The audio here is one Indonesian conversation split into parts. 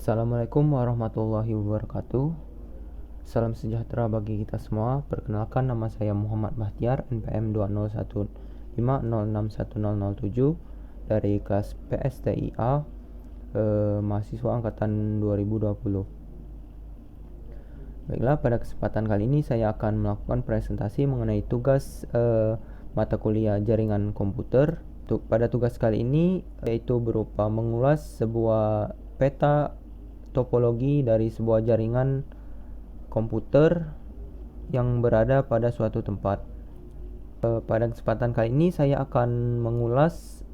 Assalamualaikum warahmatullahi wabarakatuh. Salam sejahtera bagi kita semua. Perkenalkan, nama saya Muhammad Bahtiar, NPM 201506107 dari kelas PSTIA, mahasiswa angkatan 2020. Baiklah, pada kesempatan kali ini saya akan melakukan presentasi mengenai tugas mata kuliah jaringan komputer. Pada tugas kali ini yaitu berupa mengulas sebuah peta topologi dari sebuah jaringan komputer yang berada pada suatu tempat. Pada kesempatan kali ini saya akan mengulas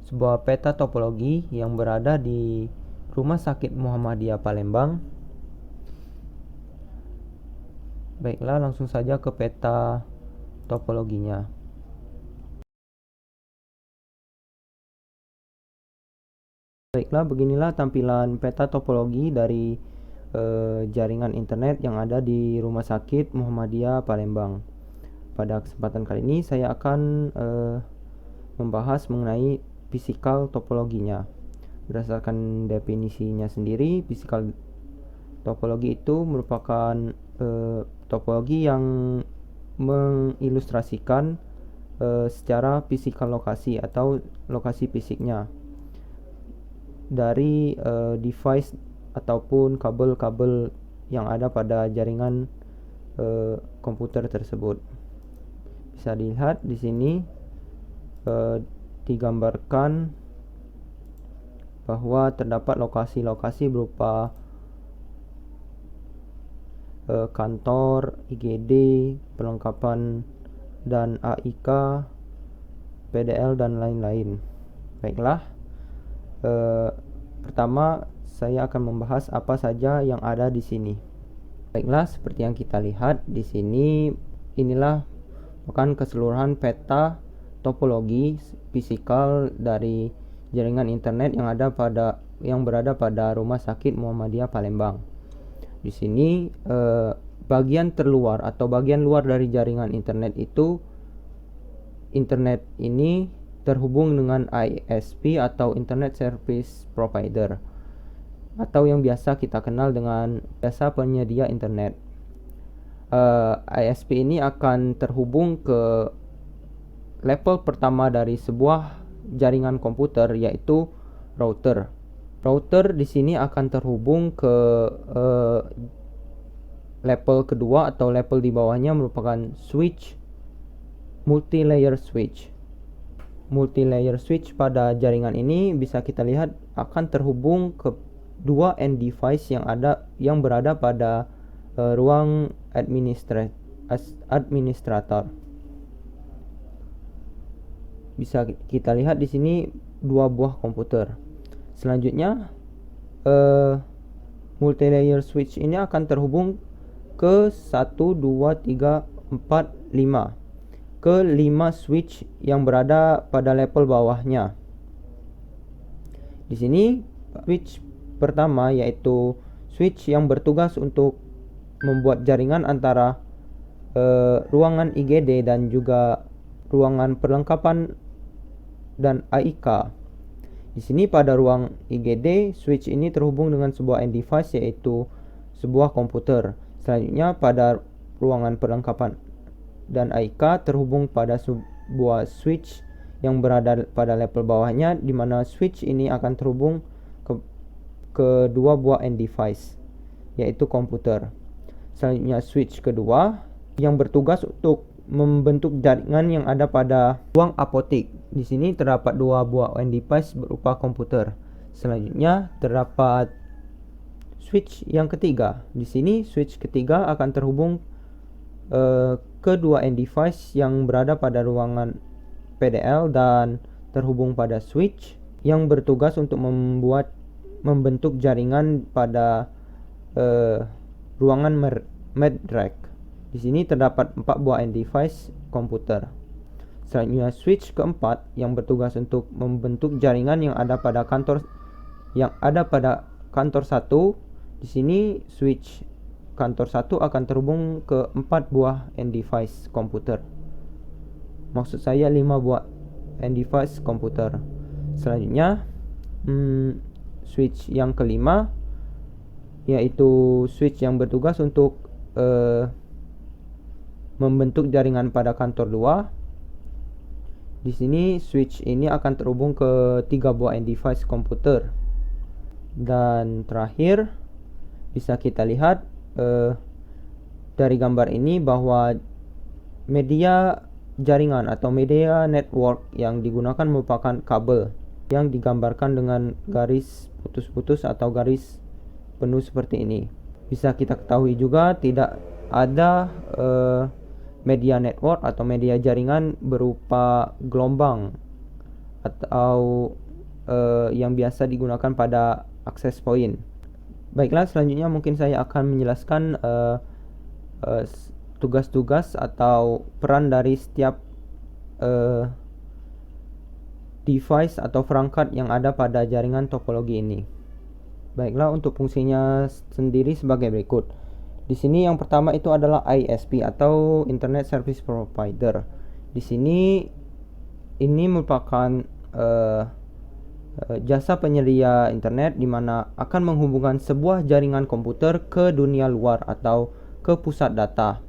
sebuah peta topologi yang berada di Rumah Sakit Muhammadiyah Palembang. Baiklah, langsung saja ke peta topologinya. Baiklah, beginilah tampilan peta topologi dari jaringan internet yang ada di Rumah Sakit Muhammadiyah Palembang. Pada kesempatan kali ini saya akan membahas mengenai fisikal topologinya. Berdasarkan definisinya sendiri, fisikal topologi itu merupakan topologi yang mengilustrasikan secara fisikal lokasi atau lokasi fisiknya dari device ataupun kabel-kabel yang ada pada jaringan komputer tersebut. Bisa dilihat di sini digambarkan bahwa terdapat lokasi-lokasi berupa kantor, IGD, perlengkapan dan AIK, PDL dan lain-lain. Baiklah, pertama saya akan membahas apa saja yang ada di sini. Baiklah, seperti yang kita lihat di sini, inilah bukan keseluruhan peta topologi fisikal dari jaringan internet yang berada pada Rumah Sakit Muhammadiyah Palembang. Di sini bagian terluar atau bagian luar dari jaringan internet ini terhubung dengan ISP atau Internet Service Provider, atau yang biasa kita kenal dengan jasa penyedia internet. ISP ini akan terhubung ke level pertama dari sebuah jaringan komputer, yaitu router. Router di sini akan terhubung ke level kedua atau level di bawahnya merupakan switch, multi-layer switch. Multi-layer switch pada jaringan ini bisa kita lihat akan terhubung ke dua end device yang berada pada ruang administrator. Bisa kita lihat di sini dua buah komputer. Selanjutnya multi-layer switch ini akan terhubung ke 1, 2, 3, 4, 5 ke 5 switch yang berada pada level bawahnya. Di sini switch pertama yaitu switch yang bertugas untuk membuat jaringan antara ruangan IGD dan juga ruangan perlengkapan dan AIK. Di sini pada ruang IGD, switch ini terhubung dengan sebuah end device yaitu sebuah komputer. Selanjutnya pada ruangan perlengkapan dan AIK terhubung pada sebuah switch yang berada pada level bawahnya, di mana switch ini akan terhubung ke dua buah end device yaitu komputer. Selanjutnya switch kedua yang bertugas untuk membentuk jaringan yang ada pada ruang apotik. Di sini terdapat dua buah end device berupa komputer. Selanjutnya terdapat switch yang ketiga. Di sini switch ketiga akan terhubung kedua end device yang berada pada ruangan PDL dan terhubung pada switch yang bertugas untuk membentuk jaringan pada ruangan MedRack. Di sini terdapat 4 buah end device komputer. Selanjutnya switch keempat yang bertugas untuk membentuk jaringan yang ada pada kantor 1. Di sini switch kantor 1 akan terhubung ke 4 buah end device komputer. Maksud saya 5 buah end device komputer. Selanjutnya switch yang kelima, yaitu switch yang bertugas untuk membentuk jaringan pada kantor 2. Di sini switch ini akan terhubung ke 3 buah end device komputer. Dan terakhir, bisa kita lihat dari gambar ini bahwa media jaringan atau media network yang digunakan merupakan kabel yang digambarkan dengan garis putus-putus atau garis penuh seperti ini. Bisa kita ketahui juga tidak ada media network atau media jaringan berupa gelombang atau yang biasa digunakan pada access point. Baiklah, selanjutnya mungkin saya akan menjelaskan tugas-tugas atau peran dari setiap device atau perangkat yang ada pada jaringan topologi ini. Baiklah, untuk fungsinya sendiri sebagai berikut. Di sini yang pertama itu adalah ISP atau Internet Service Provider. Di sini ini merupakan jasa penyedia internet di mana akan menghubungkan sebuah jaringan komputer ke dunia luar atau ke pusat data.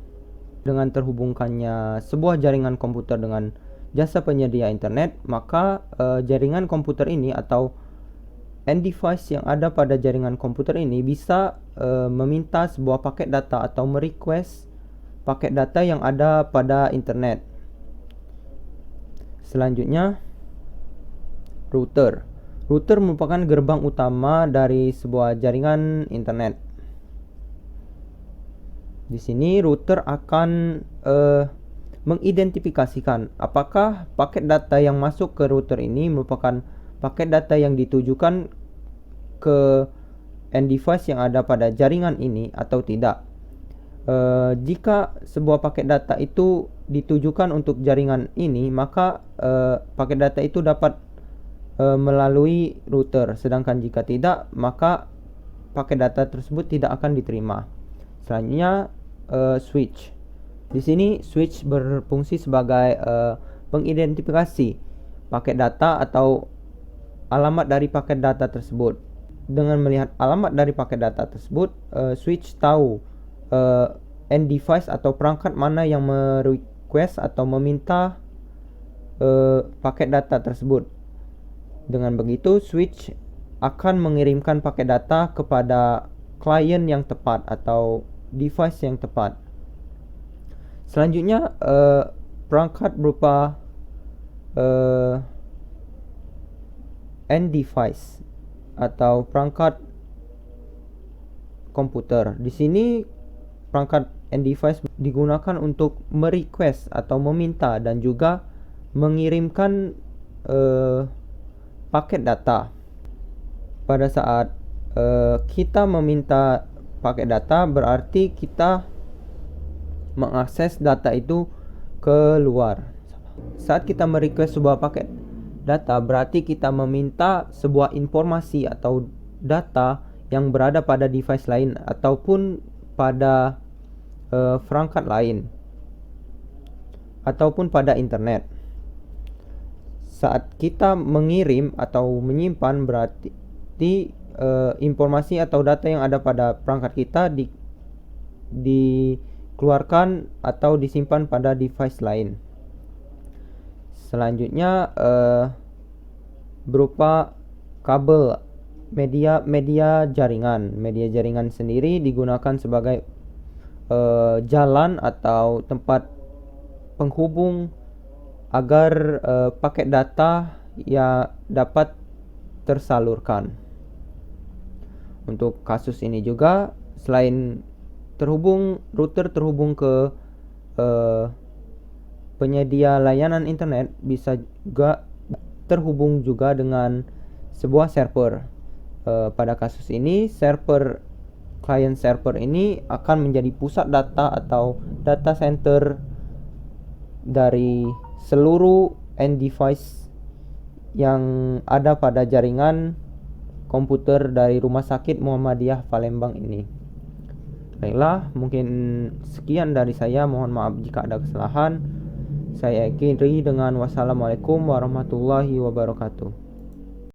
Dengan terhubungkannya sebuah jaringan komputer dengan jasa penyedia internet, maka jaringan komputer ini atau end device yang ada pada jaringan komputer ini bisa meminta sebuah paket data atau merequest paket data yang ada pada internet. Selanjutnya, router. Router merupakan gerbang utama dari sebuah jaringan internet. Di sini router akan mengidentifikasikan apakah paket data yang masuk ke router ini merupakan paket data yang ditujukan ke end device yang ada pada jaringan ini atau tidak. Jika sebuah paket data itu ditujukan untuk jaringan ini, maka paket data itu dapat melalui router. Sedangkan jika tidak, maka paket data tersebut tidak akan diterima. Selanjutnya, switch. Di sini switch berfungsi sebagai pengidentifikasi paket data atau alamat dari paket data tersebut. Dengan melihat alamat dari paket data tersebut, switch tahu end device atau perangkat mana yang merequest atau meminta paket data tersebut. Dengan begitu, switch akan mengirimkan paket data kepada klien yang tepat atau device yang tepat. Selanjutnya, perangkat berupa end device atau perangkat komputer. Di sini perangkat end device digunakan untuk merequest atau meminta dan juga mengirimkan paket data. Pada saat kita meminta paket data, berarti kita mengakses data itu ke luar. Saat kita merequest sebuah paket data, berarti kita meminta sebuah informasi atau data yang berada pada device lain ataupun pada perangkat lain ataupun pada internet. Saat kita mengirim atau menyimpan, berarti informasi atau data yang ada pada perangkat kita dikeluarkan atau disimpan pada device lain. Selanjutnya berupa kabel media jaringan. Media jaringan sendiri digunakan sebagai jalan atau tempat penghubung agar paket data ya dapat tersalurkan. Untuk kasus ini juga, selain router terhubung ke penyedia layanan internet, bisa juga terhubung juga dengan sebuah server. Pada kasus ini, client server ini akan menjadi pusat data atau data center dari seluruh end device yang ada pada jaringan komputer dari Rumah Sakit Muhammadiyah Palembang ini. Baiklah, mungkin sekian dari saya. Mohon maaf jika ada kesalahan. Saya akhiri dengan wassalamualaikum warahmatullahi wabarakatuh.